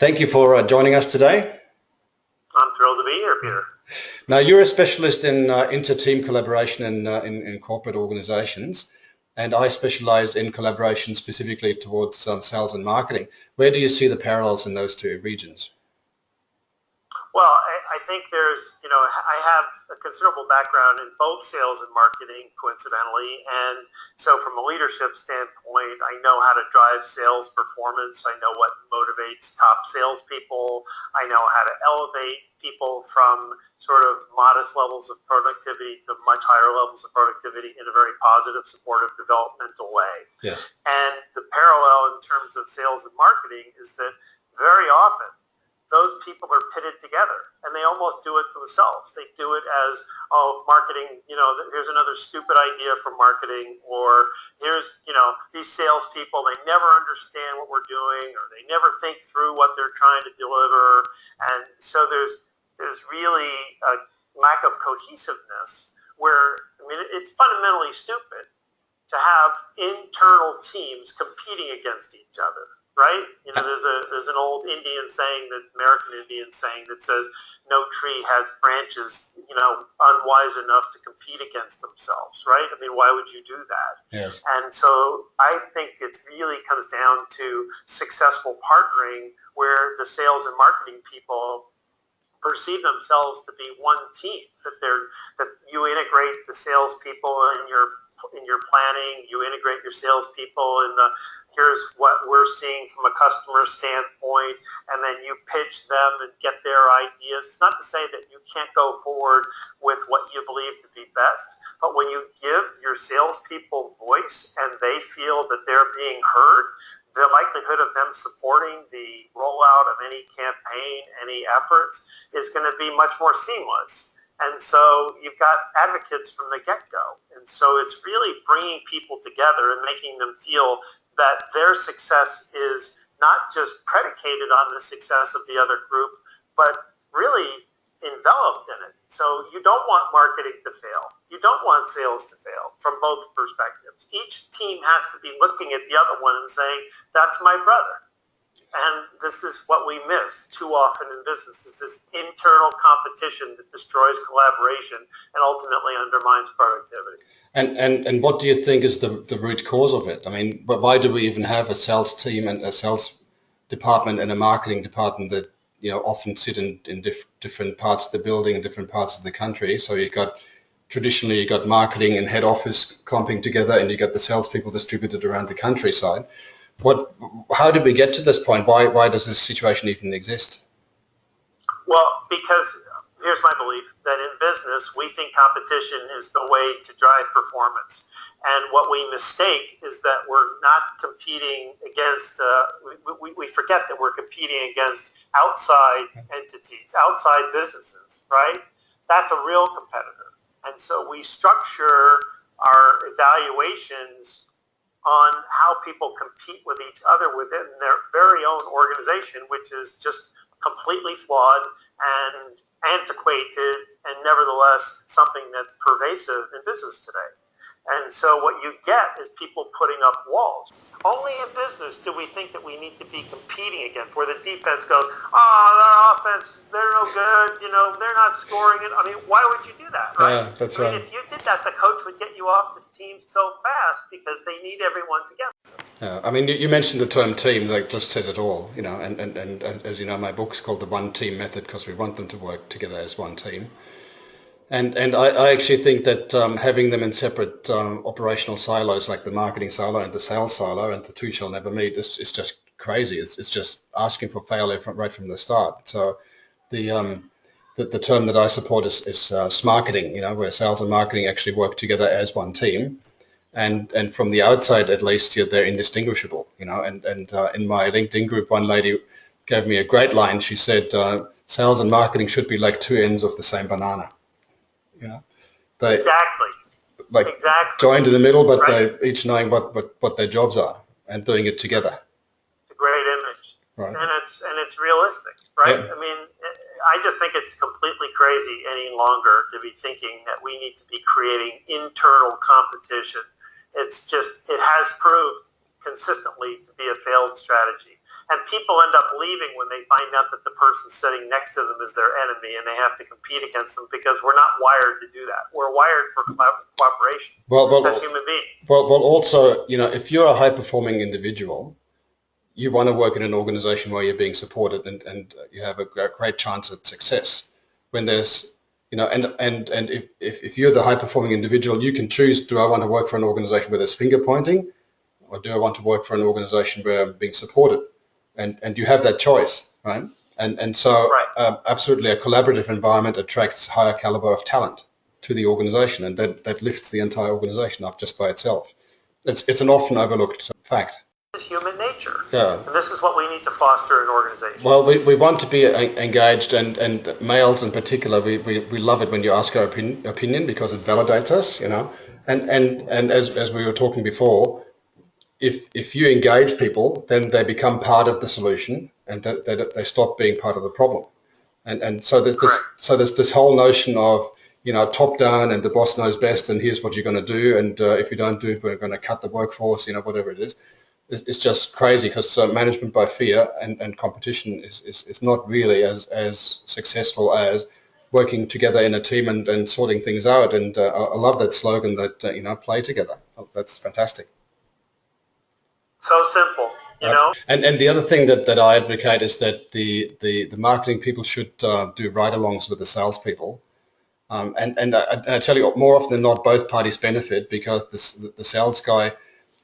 Thank you for joining us today. I'm thrilled to be here, Peter. Now, you're a specialist in inter-team collaboration in corporate organizations, and I specialize in collaboration specifically towards sales and marketing. Where do you see the parallels in those two regions? Well, I think I have a considerable background in both sales and marketing, coincidentally, and so from a leadership standpoint, I know how to drive sales performance. I know what motivates top salespeople. I know how to elevate people from sort of modest levels of productivity to much higher levels of productivity in a very positive, supportive, developmental way. Yes. And the parallel in terms of sales and marketing is that very often those people are pitted together, and they almost do it themselves. They do it as, marketing, here's another stupid idea for marketing, or here's, these salespeople, they never understand what we're doing, or they never think through what they're trying to deliver. And so there's really a lack of cohesiveness where, it's fundamentally stupid to have internal teams competing against each other. Right? There's an old Indian saying, American Indian saying that says, no tree has branches, unwise enough to compete against themselves, right? Why would you do that? Yes. And so I think it really comes down to successful partnering where the sales and marketing people perceive themselves to be one team, that you integrate the salespeople in your planning, you integrate your salespeople in here's what we're seeing from a customer standpoint, and then you pitch them and get their ideas. It's not to say that you can't go forward with what you believe to be best, but when you give your salespeople voice and they feel that they're being heard, the likelihood of them supporting the rollout of any campaign, any efforts, is going to be much more seamless. And so you've got advocates from the get-go. And so it's really bringing people together and making them feel that their success is not just predicated on the success of the other group, but really enveloped in it. So you don't want marketing to fail. You don't want sales to fail from both perspectives. Each team has to be looking at the other one and saying, that's my brother. And this is what we miss too often in business, is this internal competition that destroys collaboration and ultimately undermines productivity. And what do you think is the root cause of it? But why do we even have a sales team and a sales department and a marketing department that often sit in different parts of the building and different parts of the country? So traditionally you got marketing and head office clumping together, and you got the salespeople distributed around the countryside. How did we get to this point? Why does this situation even exist? Well, because here's my belief, that in business, we think competition is the way to drive performance. And what we mistake is that we're not competing against, we forget that we're competing against outside entities, outside businesses, right? That's a real competitor. And so we structure our evaluations on how people compete with each other within their very own organization, which is just completely flawed and antiquated, and nevertheless something that's pervasive in business today. And so what you get is people putting up walls. Only in business do we think that we need to be competing against, where the defense goes, their offense, they're no good, they're not scoring it. Why would you do that, right? Yeah, that's right. If you did that, the coach would get you off the team so fast because they need everyone together. Yeah, you mentioned the term team, that just says it all, and as you know, my book's called the OneTEAM method because we want them to work together as one team. And I actually think that having them in separate operational silos, like the marketing silo and the sales silo, and the two shall never meet, is just crazy. It's just asking for failure right from the start. So the term that I support is Smarketing, where sales and marketing actually work together as one team. And from the outside, at least, they're indistinguishable. And in my LinkedIn group, one lady gave me a great line. She said, sales and marketing should be like two ends of the same banana. Exactly. Joined in the middle, but right. They each knowing what their jobs are and doing it together. It's a great image, right? And it's realistic, right? Yeah. I just think it's completely crazy any longer to be thinking that we need to be creating internal competition. It has proved consistently to be a failed strategy. And people end up leaving when they find out that the person sitting next to them is their enemy and they have to compete against them, because we're not wired to do that. We're wired for cooperation as human beings. Well, also, if you're a high-performing individual, you want to work in an organization where you're being supported and you have a great chance at success. When there's, and if you're the high-performing individual, you can choose, do I want to work for an organization where there's finger pointing, or do I want to work for an organization where I'm being supported? And you have that choice, right? And so absolutely, a collaborative environment attracts higher caliber of talent to the organization, and that lifts the entire organization up just by itself. It's an often overlooked fact. This is human nature. Yeah. And this is what we need to foster in organizations. Well, we want to be engaged, and males in particular, we love it when you ask our opinion because it validates us, And as we were talking before, if you engage people, then they become part of the solution, and they stop being part of the problem. And so there's this whole notion of top down and the boss knows best and here's what you're going to do, and if you don't do it, we're going to cut the workforce, whatever it is. It's just crazy, because management by fear and competition is not really as successful as working together in a team and sorting things out. And I love that slogan that play together. That's fantastic. So simple, And the other thing that I advocate is that the marketing people should do ride-alongs with the salespeople. And I tell you, more often than not, both parties benefit, because the sales guy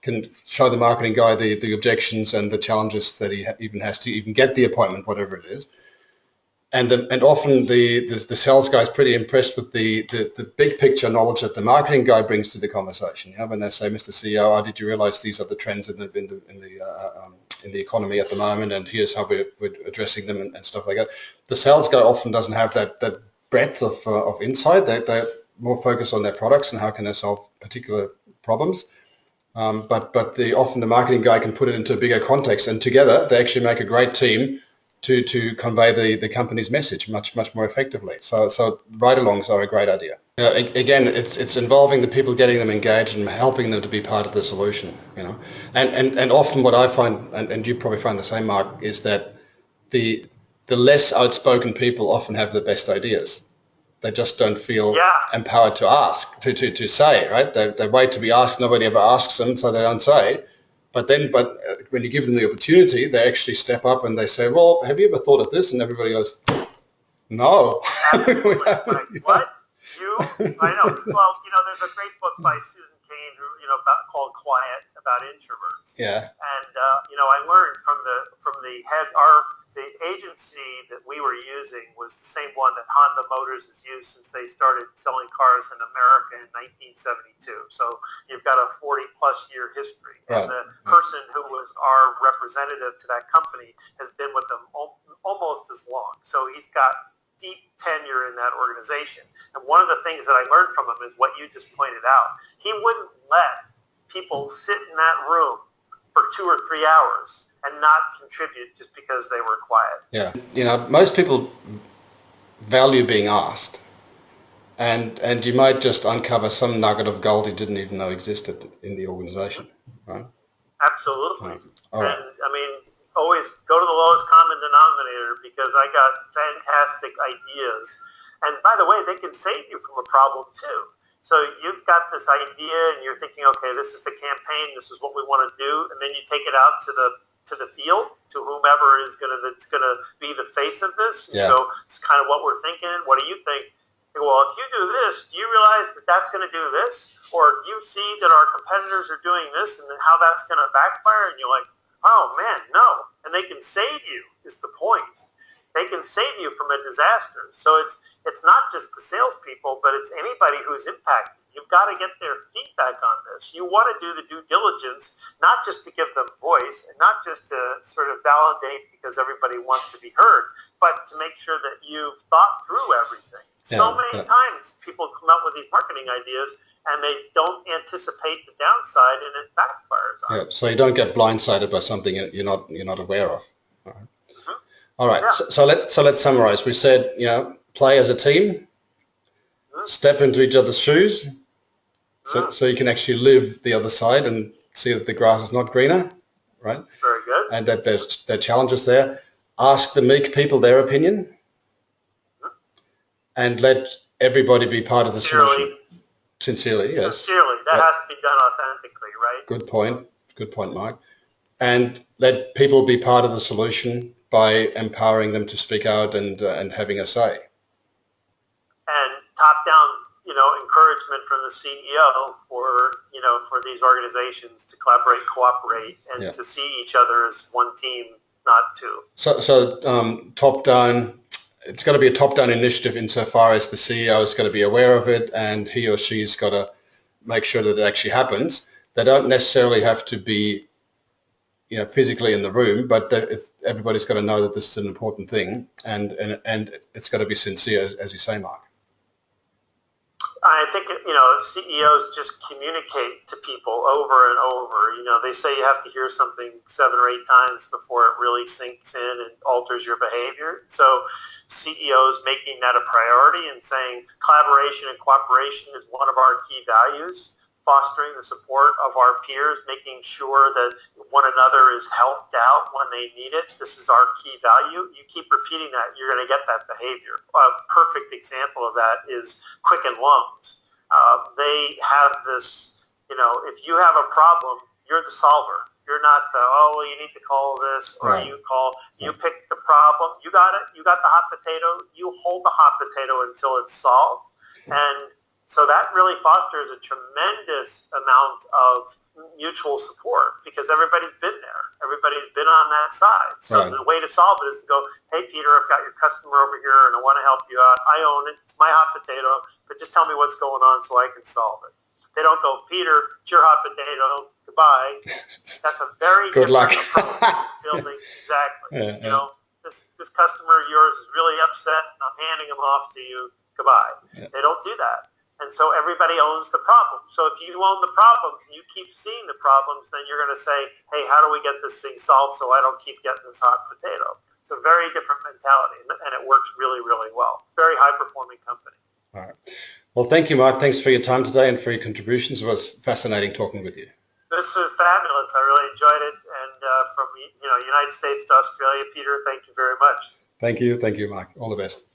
can show the marketing guy the objections and the challenges that he even has to even get the appointment, whatever it is. And often the sales guy is pretty impressed with the big picture knowledge that the marketing guy brings to the conversation. When they say, Mr. CEO, did you realize these are the trends in the economy at the moment, and here's how we're addressing them and stuff like that. The sales guy often doesn't have that breadth of insight. They're more focused on their products and how can they solve particular problems. But often the marketing guy can put it into a bigger context, and together they actually make a great team to convey the company's message much more effectively. So ride-alongs are a great idea. Again, it's involving the people, getting them engaged and helping them to be part of the solution. And often what I find, and you probably find the same, Mark, is that the less outspoken people often have the best ideas. They just don't feel empowered to ask, to say, right? They wait to be asked. Nobody ever asks them, so they don't say. But when you give them the opportunity, they actually step up and they say, well, have you ever thought of this? And everybody goes, no. Absolutely. What? You? I know. Well, there's a great book by Susan Cain, called Quiet, about introverts. Yeah. And, I learned from the head, the agency that we were using was the same one that Honda Motors has used since they started selling cars in America in 1972. So you've got a 40-plus year history. And the person who was our representative to that company has been with them almost as long. So he's got deep tenure in that organization. And one of the things that I learned from him is what you just pointed out. He wouldn't let people sit in that room for 2 or 3 hours and not contribute just because they were quiet. Yeah. Most people value being asked, and you might just uncover some nugget of gold you didn't even know existed in the organization, right? Absolutely. All right. And always go to the lowest common denominator, because I got fantastic ideas. And by the way, they can save you from a problem too. So you've got this idea and you're thinking, okay, this is the campaign, this is what we want to do, and then you take it out to the field, to whomever that's gonna be the face of this. Yeah. So it's kind of what we're thinking. What do you think? Well, if you do this, do you realize that that's going to do this? Or do you see that our competitors are doing this and then how that's going to backfire? And you're like, oh man, no. And they can save you, is the point. They can save you from a disaster. So it's not just the salespeople, but it's anybody who's impacted. You've got to get their feedback on this. You want to do the due diligence, not just to give them voice and not just to sort of validate because everybody wants to be heard, but to make sure that you've thought through everything. So many times people come up with these marketing ideas and they don't anticipate the downside and it backfires on them. So you don't get blindsided by something you're not aware of. All right. So let's summarize. We said, play as a team, step into each other's shoes, so you can actually live the other side and see that the grass is not greener, right? Very good. and that there's challenges there. Ask the meek people their opinion, and let everybody be part of the solution. Sincerely, yes. Sincerely, that has to be done authentically, right? Good point, Mike. And let people be part of the solution by empowering them to speak out and having a say. And top-down, encouragement from the CEO for these organizations to collaborate, cooperate, and to see each other as one team, not two. So top-down. It's got to be a top-down initiative insofar as the CEO is going to be aware of it, and he or she's got to make sure that it actually happens. They don't necessarily have to be, physically in the room, but everybody's got to know that this is an important thing, and it's got to be sincere, as you say, Mark. I think, CEOs just communicate to people over and over. They say you have to hear something 7 or 8 times before it really sinks in and alters your behavior. So CEOs making that a priority and saying collaboration and cooperation is one of our key values, fostering the support of our peers, making sure that one another is helped out when they need it. This is our key value. You keep repeating that, you're going to get that behavior. A perfect example of that is Quicken Loans. They have this, if you have a problem, you're the solver. You're not the, you need to call this, or you pick the problem. You got it. You got the hot potato. You hold the hot potato until it's solved. And so that really fosters a tremendous amount of mutual support because everybody's been there. Everybody's been on that side. So the way to solve it is to go, hey, Peter, I've got your customer over here and I want to help you out. I own it. It's my hot potato, but just tell me what's going on so I can solve it. They don't go, Peter, it's your hot potato. Goodbye. That's a very good luck building. Exactly. This customer of yours is really upset. And I'm handing him off to you. Goodbye. They don't do that. And so everybody owns the problem. So if you own the problems and you keep seeing the problems, then you're going to say, hey, how do we get this thing solved so I don't keep getting this hot potato? It's a very different mentality, and it works really, really well. Very high-performing company. All right. Well, thank you, Mark. Thanks for your time today and for your contributions. It was fascinating talking with you. This was fabulous. I really enjoyed it. And from United States to Australia, Peter, thank you very much. Thank you, Mark. All the best.